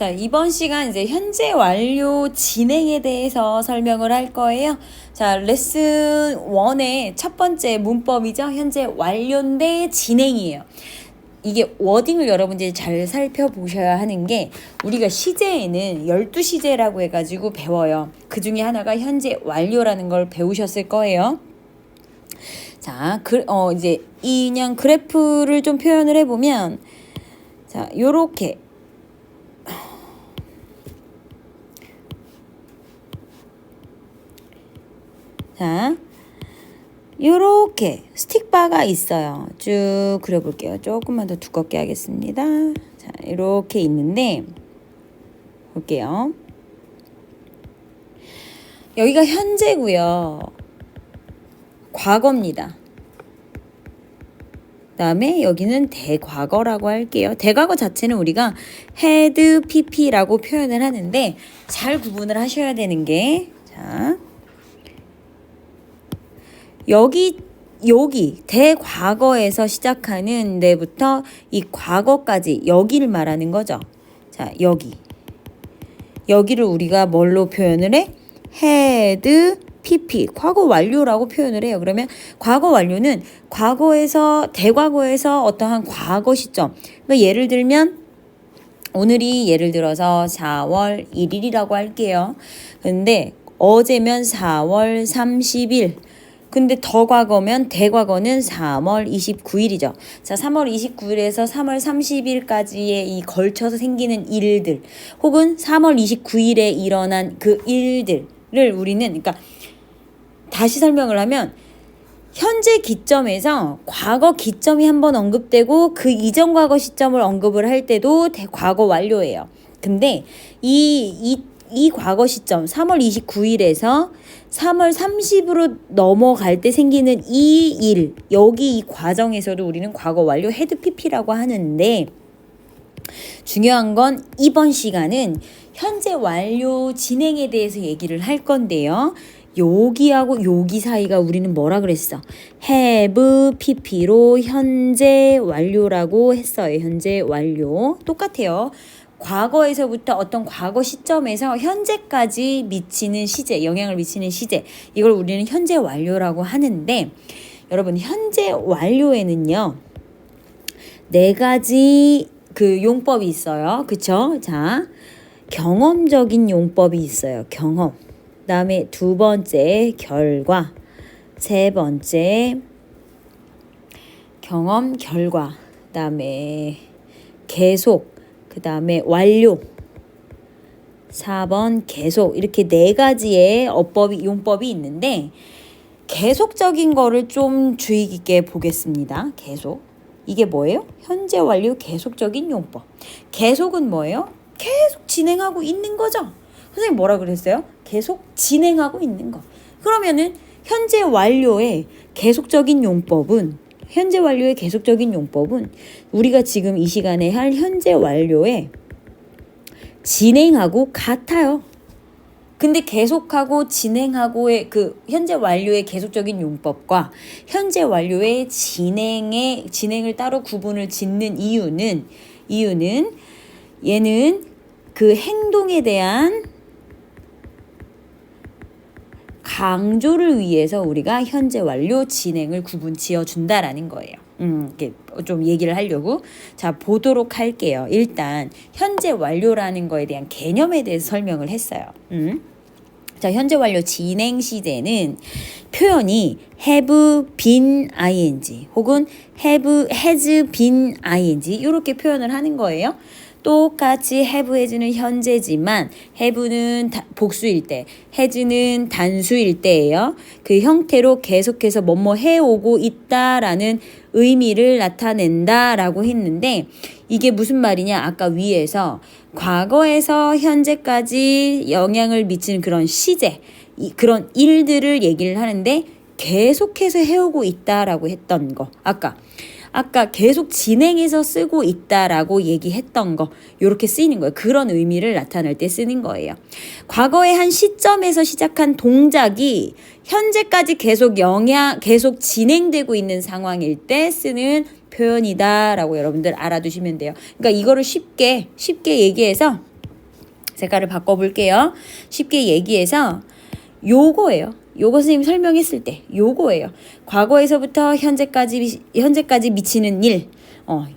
자, 이번 시간 이제 현재 완료 진행에 대해서 설명을 할 거예요. 자, 레슨 1의 첫 번째 문법이죠. 현재 완료인데 진행이에요. 이게 워딩을 여러분들이 잘 살펴보셔야 하는 게, 우리가 시제에는 12시제라고 해가지고 배워요. 그 중에 하나가 현재 완료라는 걸 배우셨을 거예요. 자, 이제 그냥 그래프를 좀 표현을 해보면, 자, 요렇게. 자, 요렇게 스틱바가 있어요. 쭉 그려볼게요. 조금만 더 두껍게 하겠습니다. 자, 이렇게 있는데 볼게요. 여기가 현재고요. 과거입니다. 그다음에 여기는 대과거라고 할게요. 대과거 자체는 우리가 had pp라고 표현을 하는데, 잘 구분을 하셔야 되는 게, 자, 여기 대과거에서 시작하는 데부터 이 과거까지 여기를 말하는 거죠. 자, 여기를 우리가 뭘로 표현을 해? had pp, 과거 완료라고 표현을 해요. 그러면 과거 완료는 대과거에서 어떠한 과거 시점. 그러니까 예를 들면 오늘이 예를 들어서 4월 1일이라고 할게요. 근데 어제면 4월 30일. 근데 대과거는 3월 29일이죠. 자, 3월 29일에서 3월 30일까지의 이 걸쳐서 생기는 일들, 혹은 3월 29일에 일어난 그 일들을 우리는, 그러니까 다시 설명을 하면, 현재 기점에서 과거 기점이 한번 언급되고 그 이전 과거 시점을 언급을 할 때도 과거 완료예요. 근데 이 과거 시점 3월 29일에서 3월 30으로 넘어갈 때 생기는 이 일, 여기 이 과정에서도 우리는 과거 완료 had pp라고 하는데, 중요한 건 이번 시간은 현재 완료 진행에 대해서 얘기를 할 건데요. 여기하고 여기 사이가 우리는 뭐라 그랬어? have pp로 현재 완료라고 했어요. 현재 완료. 똑같아요. 과거에서부터 어떤 과거 시점에서 현재까지 미치는 시제, 영향을 미치는 시제, 이걸 우리는 현재 완료라고 하는데, 여러분, 현재 완료에는요 4가지 그 용법이 있어요. 그쵸? 자, 경험적인 용법이 있어요. 경험. 그다음에 2번째 결과, 3번째 경험 결과, 그다음에 계속, 그 다음에 완료, 4번 계속, 이렇게 4가지의 용법이 있는데, 계속적인 거를 좀 주의 깊게 보겠습니다. 계속. 이게 뭐예요? 현재 완료 계속적인 용법. 계속은 뭐예요? 계속 진행하고 있는 거죠. 선생님 뭐라 그랬어요? 계속 진행하고 있는 거. 그러면은 현재 완료의 계속적인 용법은 우리가 지금 이 시간에 할 현재 완료의 진행하고 같아요. 근데 계속하고 진행하고의 그 현재 완료의 계속적인 용법과 현재 완료의 진행을 따로 구분을 짓는 이유는 얘는 그 행동에 대한 강조를 위해서 우리가 현재 완료 진행을 구분 지어준다라는 거예요. 이렇게 좀 얘기를 하려고. 자, 보도록 할게요. 일단 현재 완료라는 거에 대한 개념에 대해서 설명을 했어요. 자, 현재 완료 진행 시제는 표현이 have been ing 혹은 has been ing 이렇게 표현을 하는 거예요. 똑같이 have, has는 현재지만 have는 복수일 때, has는 단수일 때예요. 그 형태로 계속해서 뭐뭐 해오고 있다라는 의미를 나타낸다라고 했는데, 이게 무슨 말이냐? 아까 위에서 과거에서 현재까지 영향을 미치는 그런 시제, 그런 일들을 얘기를 하는데, 계속해서 해오고 있다라고 했던 거. 아까 계속 진행해서 쓰고 있다라고 얘기했던 거, 이렇게 쓰이는 거예요. 그런 의미를 나타낼 때 쓰는 거예요. 과거의 한 시점에서 시작한 동작이 현재까지 계속 진행되고 있는 상황일 때 쓰는 표현이다라고 여러분들 알아두시면 돼요. 그러니까 이거를 쉽게 얘기해서 색깔을 바꿔볼게요. 쉽게 얘기해서 요거예요. 요거 선생님 설명했을 때 요거예요. 과거에서부터 현재까지 미치는 일.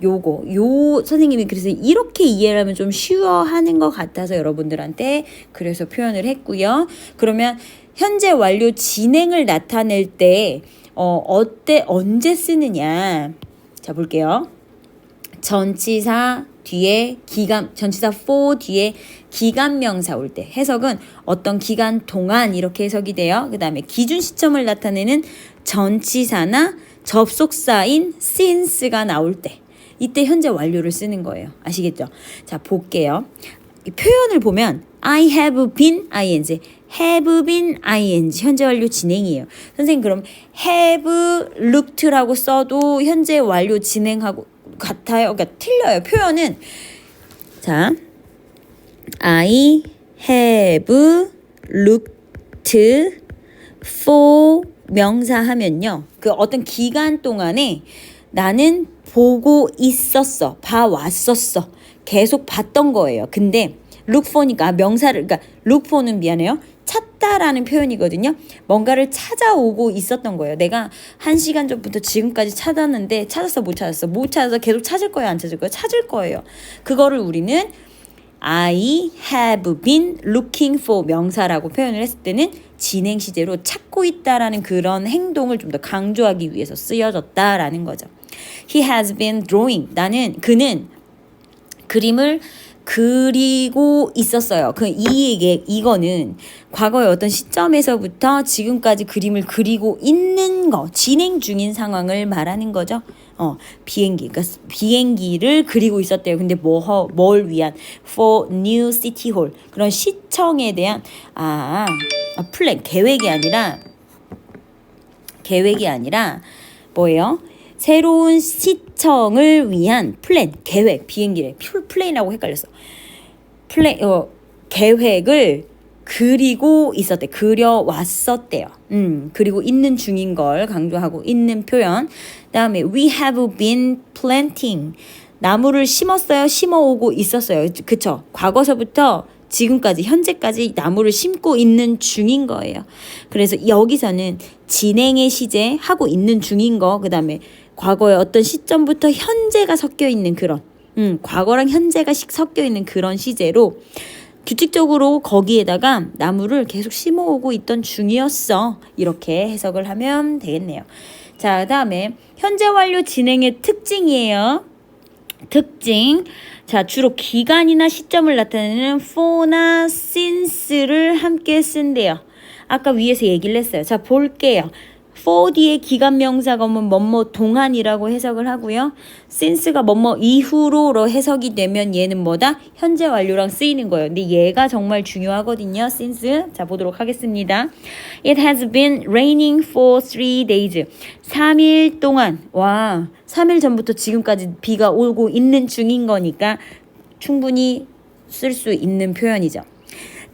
요 선생님이 그래서 이렇게 이해를 하면 좀 쉬워하는 것 같아서 여러분들한테 그래서 표현을 했고요. 그러면 현재 완료 진행을 나타낼 때 언제 쓰느냐? 자, 볼게요. 전치사 뒤에 전치사 for 뒤에 기간명사 올 때 해석은 어떤 기간 동안 이렇게 해석이 돼요. 그 다음에 기준 시점을 나타내는 전치사나 접속사인 since가 나올 때 이때 현재 완료를 쓰는 거예요. 아시겠죠? 자, 볼게요. 이 표현을 보면 I have been ing, have been ing 현재 완료 진행이에요. 선생님 그럼 have looked라고 써도 현재 완료 진행하고 같아요. 그러니까 틀려요. 표현은 자, I have looked for 명사 하면요. 그 어떤 기간 동안에 나는 보고 있었어. 봐왔었어. 계속 봤던 거예요. 근데 look for니까 명사를 그러니까 look for는 미안해요. 찾다라는 표현이거든요. 뭔가를 찾아오고 있었던 거예요. 내가 1시간 전부터 지금까지 찾았는데 찾았어 못 찾았어. 못 찾아서 계속 찾을 거예요 안 찾을 거예요? 찾을 거예요. 그거를 우리는 I have been looking for 명사라고 표현을 했을 때는 진행 시제로 찾고 있다라는 그런 행동을 좀 더 강조하기 위해서 쓰여졌다라는 거죠. He has been drawing. 그는 그림을 그리고 있었어요. 이거는 과거의 어떤 시점에서부터 지금까지 그림을 그리고 있는 거, 진행 중인 상황을 말하는 거죠. 그러니까 비행기를 그리고 있었대요. 근데 뭘 위한? For new city hall. 그런 시청에 대한 플랜, 계획이 아니라 뭐예요? 새로운 시청을 위한 플랜, 계획, 비행기래. 플레인하고 헷갈렸어. 계획을 그리고 있었대. 그려왔었대요. 그리고 있는 중인 걸 강조하고 있는 표현. 그다음에 we have been planting. 나무를 심었어요. 심어오고 있었어요. 그쵸? 과거서부터 지금까지 현재까지 나무를 심고 있는 중인 거예요. 그래서 여기서는 진행의 시제 하고 있는 중인 거, 그다음에 과거의 어떤 시점부터 현재가 섞여 있는 그런 과거랑 현재가 섞여 있는 그런 시제로 규칙적으로 거기에다가 나무를 계속 심어오고 있던 중이었어. 이렇게 해석을 하면 되겠네요. 자, 그다음에 현재 완료 진행의 특징이에요. 특징. 자, 주로 기간이나 시점을 나타내는 for나 since를 함께 쓴대요. 아까 위에서 얘기를 했어요. 자, 볼게요. for 뒤에 기간 명사가 오면 뭐뭐 동안이라고 해석을 하고요. since가 뭐뭐 이후로로 해석이 되면 얘는 뭐다? 현재 완료랑 쓰이는 거예요. 근데 얘가 정말 중요하거든요. since. 자, 보도록 하겠습니다. It has been raining for 3 days. 3일 동안. 3일 전부터 지금까지 비가 오고 있는 중인 거니까 충분히 쓸 수 있는 표현이죠.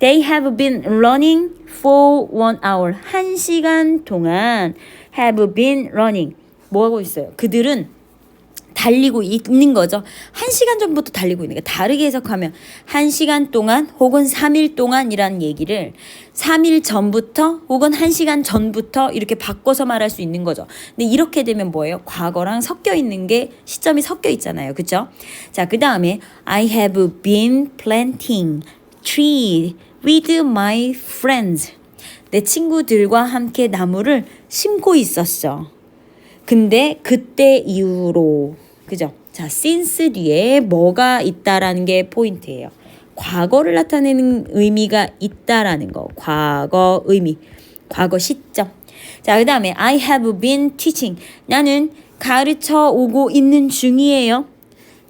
They have been running for 1 hour. 1시간 동안 have been running. 뭐 하고 있어요? 그들은 달리고 있는 거죠. 1시간 전부터 달리고 있는 거예요. 다르게 해석하면 1시간 동안 혹은 3일 동안이라는 얘기를 3일 전부터 혹은 1시간 전부터 이렇게 바꿔서 말할 수 있는 거죠. 근데 이렇게 되면 뭐예요? 과거랑 섞여 있는 게 시점이 섞여 있잖아요. 그렇죠? 자, 그 다음에 I have been planting tree with my friends. 내 친구들과 함께 나무를 심고 있었어. 근데 그때 이후로, 그죠? 자, since 뒤에 뭐가 있다라는 게 포인트예요. 과거를 나타내는 의미가 있다라는 거. 과거 의미, 과거 시점. 자, 그 다음에 I have been teaching. 나는 가르쳐 오고 있는 중이에요.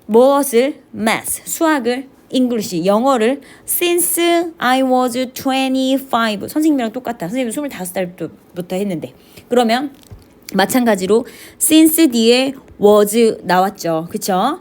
무엇을? math, 수학을. English, 영어를 since I was 25. 선생님이랑 똑같아. 선생님은 25살부터 했는데. 그러면 마찬가지로 since 뒤에 was 나왔죠. 그쵸?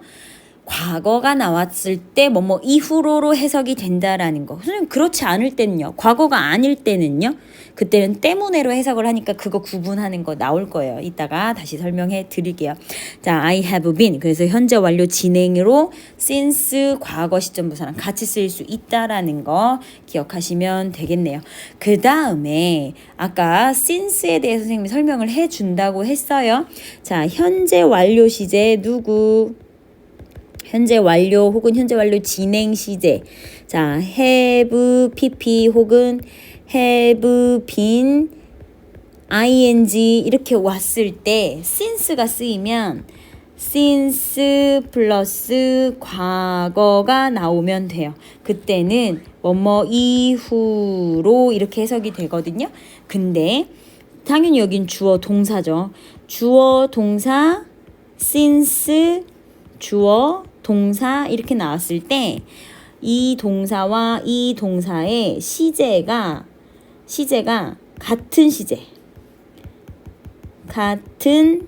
과거가 나왔을 때 뭐뭐 이후로로 해석이 된다라는 거. 선생님 그렇지 않을 때는요. 과거가 아닐 때는요. 그때는 때문에로 해석을 하니까 그거 구분하는 거 나올 거예요. 이따가 다시 설명해 드릴게요. 자, I have been. 그래서 현재 완료 진행으로 since 과거 시점 부사랑 같이 쓰일 수 있다라는 거 기억하시면 되겠네요. 그 다음에 아까 since에 대해서 선생님이 설명을 해 준다고 했어요. 자, 현재 완료 시제 누구? 현재 완료 혹은 현재 완료 진행 시제. 자, have pp 혹은 have been ing 이렇게 왔을 때 since가 쓰이면 since 플러스 과거가 나오면 돼요. 그때는 뭐뭐 이후로 이렇게 해석이 되거든요. 근데 당연히 여긴 주어 동사죠. 주어 동사 since 주어 동사 이렇게 나왔을 때 이 동사와 이 동사의 시제가 같은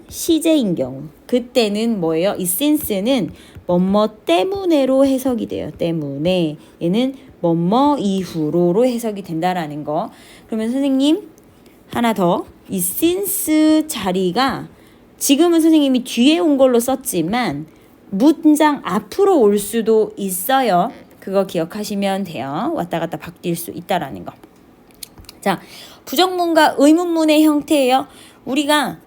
시제인 경우 그때는 뭐예요? 이 since는 뭐뭐 때문에로 해석이 돼요. 때문에 얘는 뭐뭐 이후로로 해석이 된다라는 거. 그러면 선생님 하나 더 이 since 자리가 지금은 선생님이 뒤에 온 걸로 썼지만 문장 앞으로 올 수도 있어요. 그거 기억하시면 돼요. 왔다 갔다 바뀔 수 있다라는 거. 자, 부정문과 의문문의 형태예요. 우리가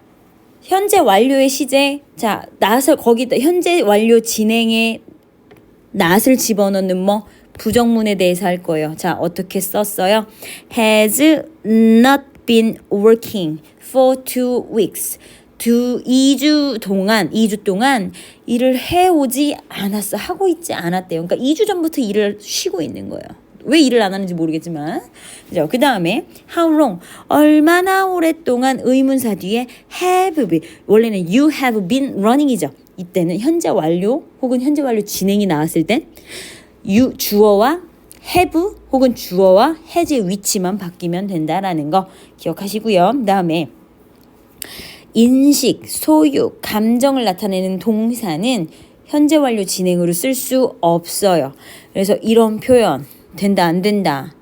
현재 완료의 시제, 자, not을 거기다 현재 완료 진행에 not을 집어넣는 뭐 부정문에 대해서 할 거예요. 자, 어떻게 썼어요? Has not been working for 2 weeks. 2주 동안 일을 해오지 않았어. 하고 있지 않았대요. 그러니까 2주 전부터 일을 쉬고 있는 거예요. 왜 일을 안 하는지 모르겠지만. 그죠? 그 다음에 how long 얼마나 오랫동안 의문사 뒤에 have been 원래는 you have been running이죠. 이때는 현재 완료 혹은 현재 완료 진행이 나왔을 땐 you 주어와 have 혹은 주어와 has의 위치만 바뀌면 된다라는 거 기억하시고요. 그 다음에 인식, 소유, 감정을 나타내는 동사는 현재 완료 진행으로 쓸 수 없어요. 그래서 이런 표현 된다 안 된다.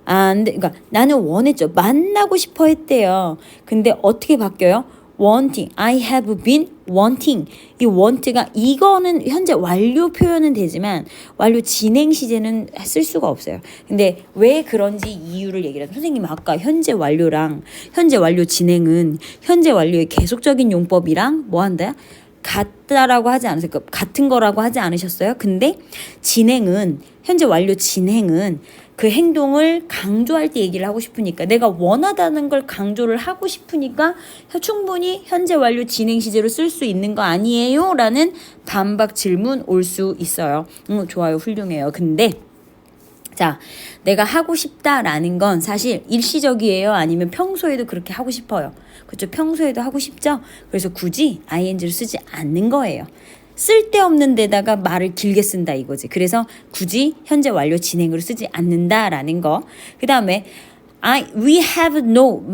안 돼. 그러니까 나는 원했죠. 만나고 싶어 했대요. 근데 어떻게 바뀌어요? wanting. I have been wanting. 이 want가 이거는 현재 완료 표현은 되지만 완료 진행 시제는 쓸 수가 없어요. 근데 왜 그런지 이유를 얘기를 해요. 선생님 아까 현재 완료랑 현재 완료 진행은 현재 완료의 계속적인 용법이랑 뭐 한다? 같다라고 하지 않으세요? 같은 거라고 하지 않으셨어요? 근데 진행은 현재 완료 진행은 그 행동을 강조할 때 얘기를 하고 싶으니까 내가 원하다는 걸 강조를 하고 싶으니까 충분히 현재 완료 진행 시제로 쓸 수 있는 거 아니에요? 라는 반박 질문 올 수 있어요. 좋아요. 훌륭해요. 근데 자, 내가 하고 싶다라는 건 사실 일시적이에요? 아니면 평소에도 그렇게 하고 싶어요? 그렇죠? 평소에도 하고 싶죠? 그래서 굳이 ing를 쓰지 않는 거예요. 쓸데없는 데다가 말을 길게 쓴다 이거지. 그래서 굳이 현재 완료 진행으로 쓰지 않는다라는 거. 그 다음에 we have know는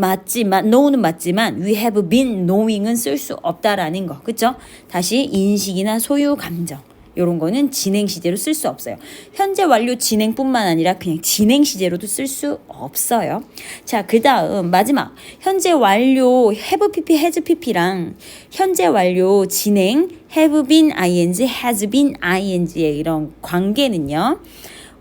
맞지만 we have been knowing은 쓸 수 없다라는 거. 그쵸? 다시 인식이나 소유, 감정. 요런 거는 진행 시제로 쓸 수 없어요. 현재 완료 진행뿐만 아니라 그냥 진행 시제로도 쓸 수 없어요. 자, 그 다음 마지막 현재 완료 have pp, has pp랑 현재 완료 진행 have been ing, has been ing의 이런 관계는요.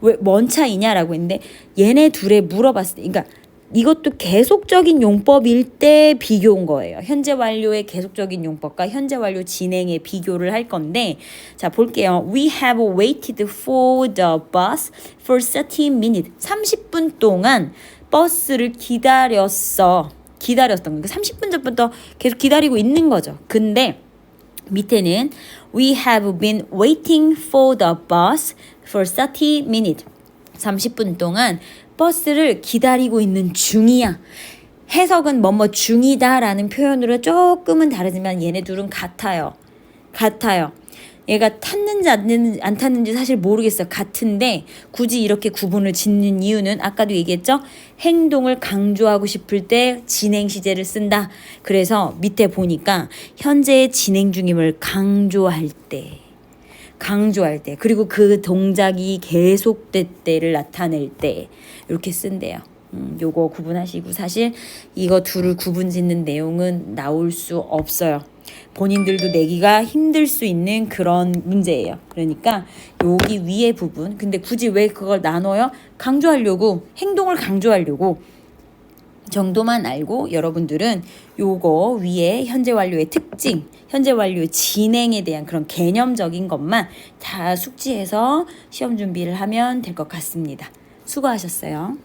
왜 뭔 차이냐라고 했는데 얘네 둘에 물어봤을 때 그러니까 이것도 계속적인 용법일 때 비교한 거예요. 현재 완료의 계속적인 용법과 현재 완료 진행의 비교를 할 건데 자 볼게요. We have waited for the bus for 30 minutes. 30분 동안 버스를 기다렸던 그러니까 30분 전부터 계속 기다리고 있는 거죠. 근데 밑에는 We have been waiting for the bus for 30 minutes. 30분 동안 버스를 기다리고 있는 중이야. 해석은 뭐뭐 중이다라는 표현으로 조금은 다르지만 얘네 둘은 같아요. 얘가 탔는지 안 탔는지 사실 모르겠어요. 같은데 굳이 이렇게 구분을 짓는 이유는 아까도 얘기했죠. 행동을 강조하고 싶을 때 진행 시제를 쓴다. 그래서 밑에 보니까 현재의 진행 중임을 강조할 때 강조할 때, 그리고 그 동작이 계속될 때를 나타낼 때 이렇게 쓴대요. 요거 구분하시고, 사실 이거 둘을 구분 짓는 내용은 나올 수 없어요. 본인들도 내기가 힘들 수 있는 그런 문제예요. 그러니까 여기 위에 부분, 근데 굳이 왜 그걸 나눠요? 강조하려고, 행동을 강조하려고 정도만 알고, 여러분들은 요거 위에 현재 완료의 특징, 현재 완료의 진행에 대한 그런 개념적인 것만 다 숙지해서 시험 준비를 하면 될 것 같습니다. 수고하셨어요.